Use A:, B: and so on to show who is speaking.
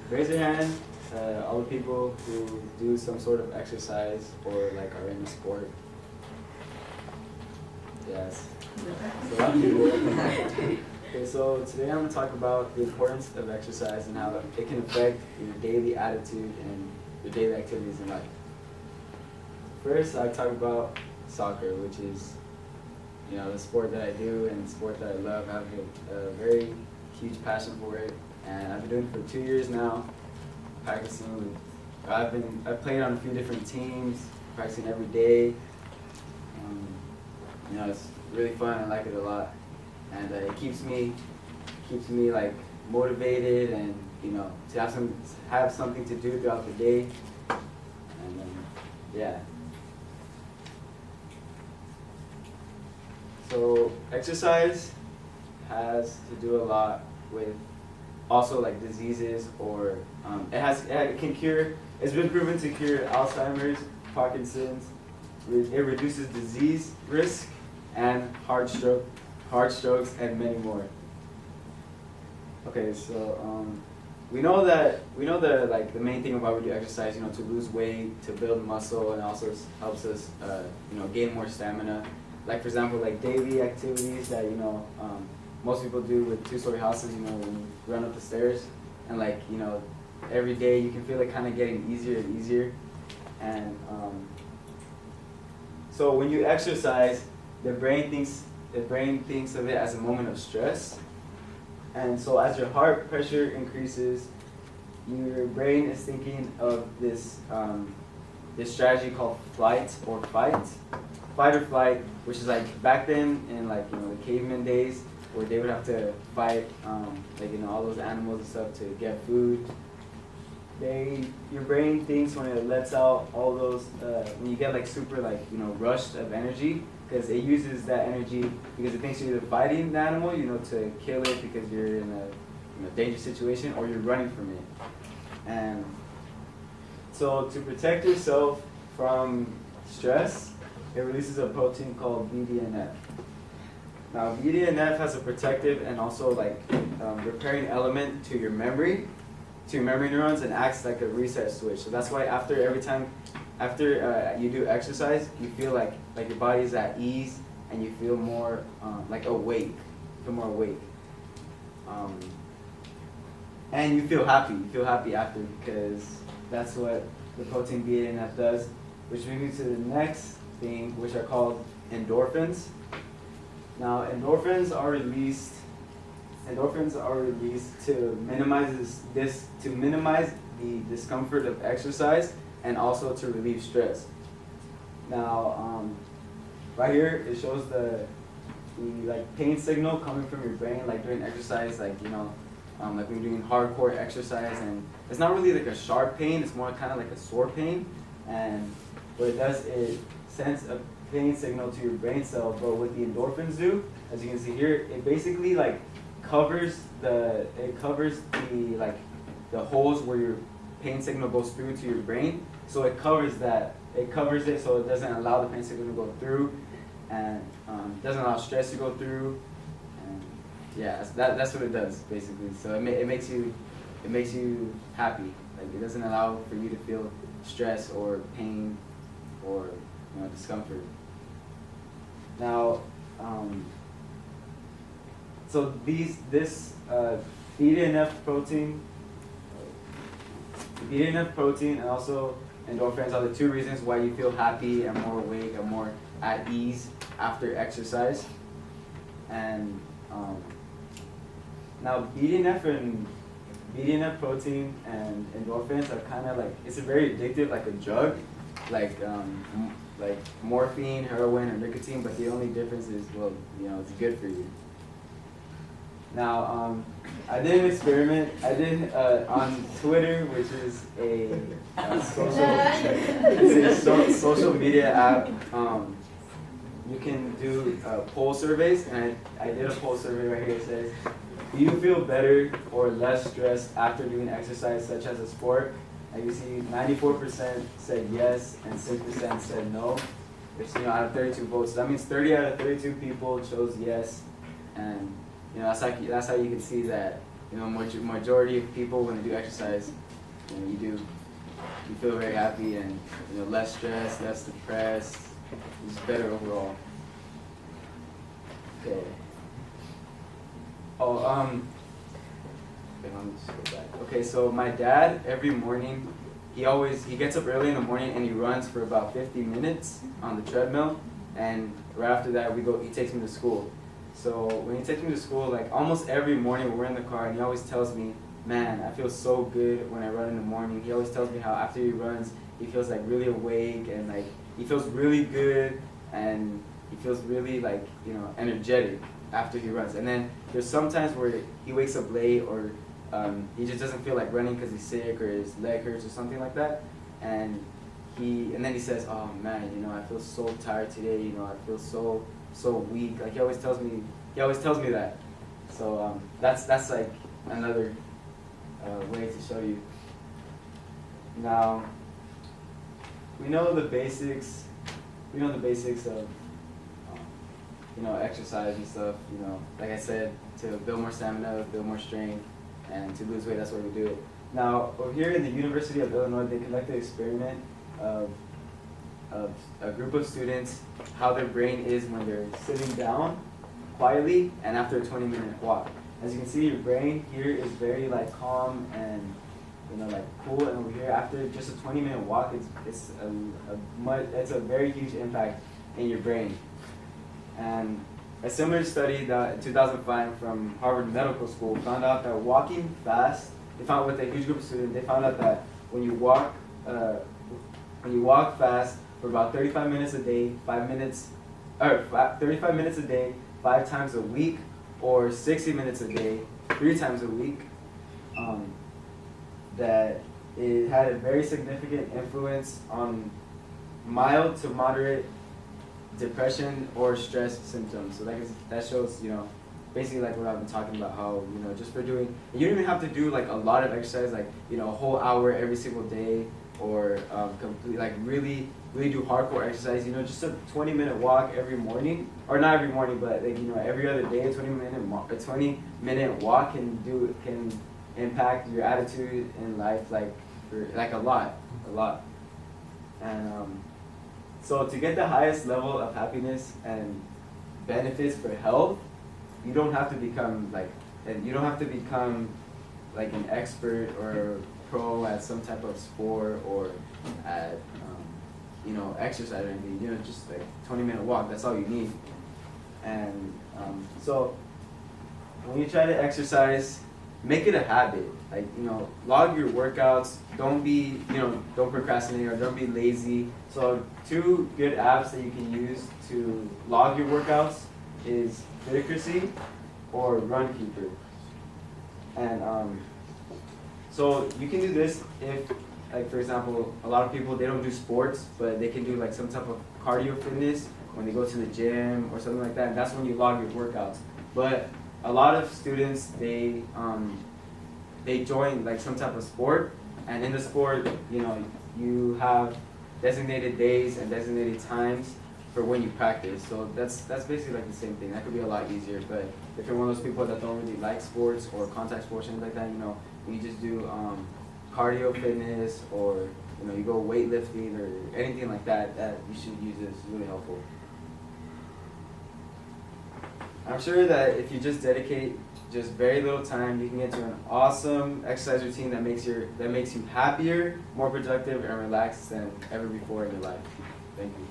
A: Raise your hand, all the people who do some sort of exercise or like are in a sport. Yes. So a lot of people. Okay, so today I'm going to talk about the importance of exercise and how it can affect your daily attitude and your daily activities in life. First, I talk about soccer, which is, the sport that I do and the sport that I love. I have a very huge passion for it, and I've been doing it for 2 years now, practicing. I've played on a few different teams, practicing every day. It's really fun. I like it a lot, and it keeps me like motivated and to have something to do throughout the day, and yeah. So exercise has to do a lot with also like diseases, or it can cure. It's been proven to cure Alzheimer's, Parkinson's. It reduces disease risk and heart strokes, and many more. Okay, so we know the main thing about when we do exercise, to lose weight, to build muscle, and also helps us gain more stamina. Like for example, like daily activities that most people do with two-story houses. When you run up the stairs, and every day you can feel it kind of getting easier and easier. And so when you exercise, the brain thinks of it as a moment of stress. And so as your heart pressure increases, your brain is thinking of this strategy called flight or fight. Fight or flight, which is like back then in the caveman days, where they would have to fight all those animals and stuff to get food. Your brain thinks when it lets out all those when you get super rushed of energy, because it uses that energy because it thinks you're either fighting the animal, to kill it because you're in a dangerous situation, or you're running from it. And so to protect yourself from stress, it releases a protein called BDNF. Now, BDNF has a protective and also repairing element to your memory neurons, and acts like a reset switch. So that's why after you do exercise, you feel like your body is at ease, and you feel more awake. You feel more awake. And you feel happy. You feel happy after, because that's what the protein BDNF does, which brings me to the next thing, which are called endorphins. Now, endorphins are released to minimize the discomfort of exercise, and also to relieve stress. Now, right here it shows the pain signal coming from your brain, during exercise, when you're doing hardcore exercise, and it's not really a sharp pain, it's more kind of like a sore pain, and what it does is sends a pain signal to your brain cell. But what the endorphins do, as you can see here, it basically covers the holes where your pain signal goes through to your brain. So it covers it so it doesn't allow the pain signal to go through, and doesn't allow stress to go through. And yeah, that's what it does basically. So it makes you happy. It doesn't allow for you to feel stress or pain or discomfort. Now, so this BDNF protein, and also endorphins are the two reasons why you feel happy and more awake and more at ease after exercise. And now BDNF protein and endorphins are kind of it's very addictive, like a drug, like morphine, heroin, or nicotine. But the only difference is, it's good for you. Now, I did an experiment. I did on Twitter, which is a social media app. You can do poll surveys, and I did a poll survey right here. It says, do you feel better or less stressed after doing exercise such as a sport? And you see 94% said yes, and 6% said no. Which, out of 32 votes, that means 30 out of 32 people chose yes. And that's how you can see that majority of people when they do exercise, you feel very happy and less stressed, less depressed. It's better overall. Okay. Oh, okay, let me just go back. Okay, so my dad every morning, he gets up early in the morning and he runs for about 50 minutes on the treadmill, and right after that he takes me to school. So when he takes me to school, like almost every morning we're in the car, and he always tells me, man, I feel so good when I run in the morning. He always tells me how after he runs, he feels like really awake and like he feels really good and he feels really like, energetic after he runs. And then there's sometimes where he wakes up late or he just doesn't feel like running because he's sick or his leg hurts or something like that. And then he says, oh man, I feel so tired today, I feel so weak. Like he always tells me that. So that's like another way to show you. Now, we know the basics of exercise and stuff. Like I said, to build more stamina, build more strength, and to lose weight. That's why we do it. Now, over here at the University of Illinois, they conducted an experiment of a group of students, how their brain is when they're sitting down quietly and after a 20-minute walk. As you can see, your brain here is very like calm and like cool, and over here after just a 20-minute walk, it's a very huge impact in your brain. And a similar study that in 2005 from Harvard Medical School found out that walking fast, with a huge group of students, they found out that when you walk fast for about 35 minutes a day, 35 minutes a day, 5 times a week, or 60 minutes a day, 3 times a week, that it had a very significant influence on mild to moderate depression or stress symptoms. So that shows, basically like what I've been talking about, how, just for doing, you don't even have to do like a lot of exercise, like, a whole hour every single day, or really do hardcore exercise, just a 20-minute walk every morning, or not every morning, but like, every other day, a 20-minute walk can impact your attitude in life, a lot. And so to get the highest level of happiness and benefits for health, you don't have to become like an expert or pro at some type of sport or at exercise or anything. Just like 20-minute walk, that's all you need. And so when you try to exercise, make it a habit. Like, log your workouts. Don't procrastinate or don't be lazy. So 2 good apps that you can use to log your workouts is Fitocracy or Runkeeper. And so you can do this if, like, for example, a lot of people, they don't do sports, but they can do like some type of cardio fitness when they go to the gym or something like that, and that's when you log your workouts. But a lot of students, they join like some type of sport, and in the sport, you have designated days and designated times for when you practice. So that's basically like the same thing. That could be a lot easier. But if you're one of those people that don't really like sports or contact sports or anything like that, you just do cardio fitness, or you go weightlifting or anything like that, that you should use this. It's really helpful. I'm sure that if you just dedicate just very little time, you can get to an awesome exercise routine that makes you happier, more productive, and relaxed than ever before in your life. Thank you.